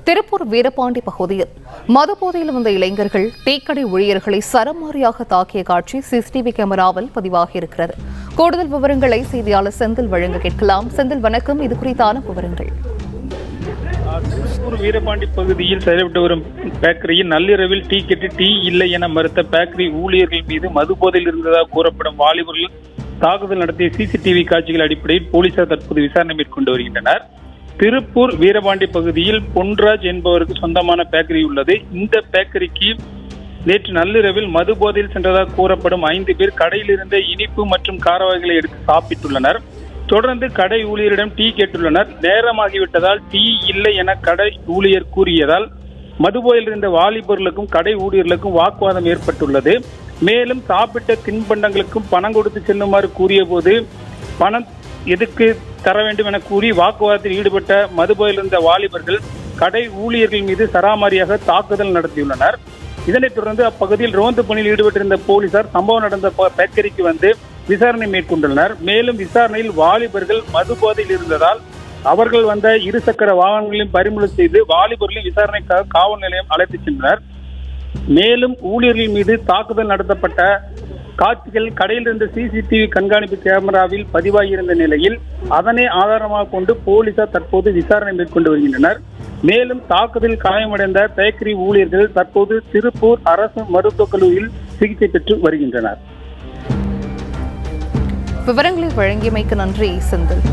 திருப்பூர் வீரபாண்டி பகுதியில் மதுபோதையில் வந்த இளைஞர்கள் டீக்கடை ஊழியர்களை சரமாரியாக தாக்கிய காட்சி சிசிடிவி கேமராவில் பதிவாகியிருக்கிறது. கூடுதல் விவரங்களை செய்தியாளர் செந்தில் வழங்க கேட்கலாம். செந்தில், வணக்கம். இது குறித்தான விவரங்கள். திருப்பூர் வீரபாண்டி பகுதியில் செயல்பட்டு வரும் பேக்கரியில் நள்ளிரவில் டீ கேட்டு டீ இல்லை என மறுத்த பேக்கரி ஊழியர்கள் மீது மதுபோதையில் இருந்ததாக கூறப்படும் வாலிபர்கள் தாக்குதல் நடத்திய சிசிடிவி காட்சிகள் அடிப்படையில் போலீசார் தற்போது விசாரணை மேற்கொண்டு வருகின்றனர். திருப்பூர் வீரபாண்டி பகுதியில் பொன்ராஜ் என்பவருக்கு சொந்தமான பேக்கரி உள்ளது. இந்த பேக்கரிக்கு நேற்று நள்ளிரவில் மதுபோதையில் சென்றதாக கூறப்படும் 5 பேர் கடையில் இருந்த இனிப்பு மற்றும் கார வகைகளை எடுத்து சாப்பிட்டுள்ளனர். தொடர்ந்து கடை ஊழியரிடம் டீ கேட்டுள்ளனர். நேரமாகிவிட்டதால் டீ இல்லை என கடை ஊழியர் கூறியதால் மதுபோதையில் இருந்த வாலிபர்களுக்கும் கடை ஊழியர்களுக்கும் வாக்குவாதம் ஏற்பட்டுள்ளது. மேலும் சாப்பிட்ட தின்பண்டங்களுக்கும் பணம் கொடுத்து செல்லுமாறு கூறிய போது பணம் எதுக்கு தர வேண்டும் என கூறி வாக்குவாதத்தில் ஈடுபட்ட மதுபோதையில் இருந்த வாலிபர்கள் கடை ஊழியர்கள் மீது சராமாரியாக தாக்குதல் நடத்தியுள்ளனர். இதனைத் தொடர்ந்து அப்பகுதியில் ரோந்து பணியில் ஈடுபட்டிருந்த போலீசார் சம்பவம் நடந்த பேக்கரிக்கு வந்து விசாரணை மேற்கொண்டுள்ளனர். மேலும் விசாரணையில் வாலிபர்கள் மதுபோதையில் இருந்ததால் அவர்கள் வந்த இருசக்கர வாகனங்களையும் பறிமுதல் செய்து வாலிபர்களின் விசாரணைக்காக காவல் நிலையம் அழைத்துச் சென்றனர். மேலும் ஊழியர்கள் மீது தாக்குதல் நடத்தப்பட்ட காட்சிகள் கடையில் இருந்த சிசிடிவி கண்காணிப்பு கேமராவில் பதிவாகியிருந்த நிலையில் அதனை ஆதாரமாக கொண்டு போலீசார் தற்போது விசாரணை மேற்கொண்டு வருகின்றனர். மேலும் தாக்குதலில் காயமடைந்த பேக்கரி ஊழியர்கள் தற்போது திருப்பூர் அரசு மருத்துவக் கல்லூரியில் சிகிச்சை பெற்று வருகின்றனர். விவரங்களை வழங்கியமைக்கு நன்றி செந்தில்.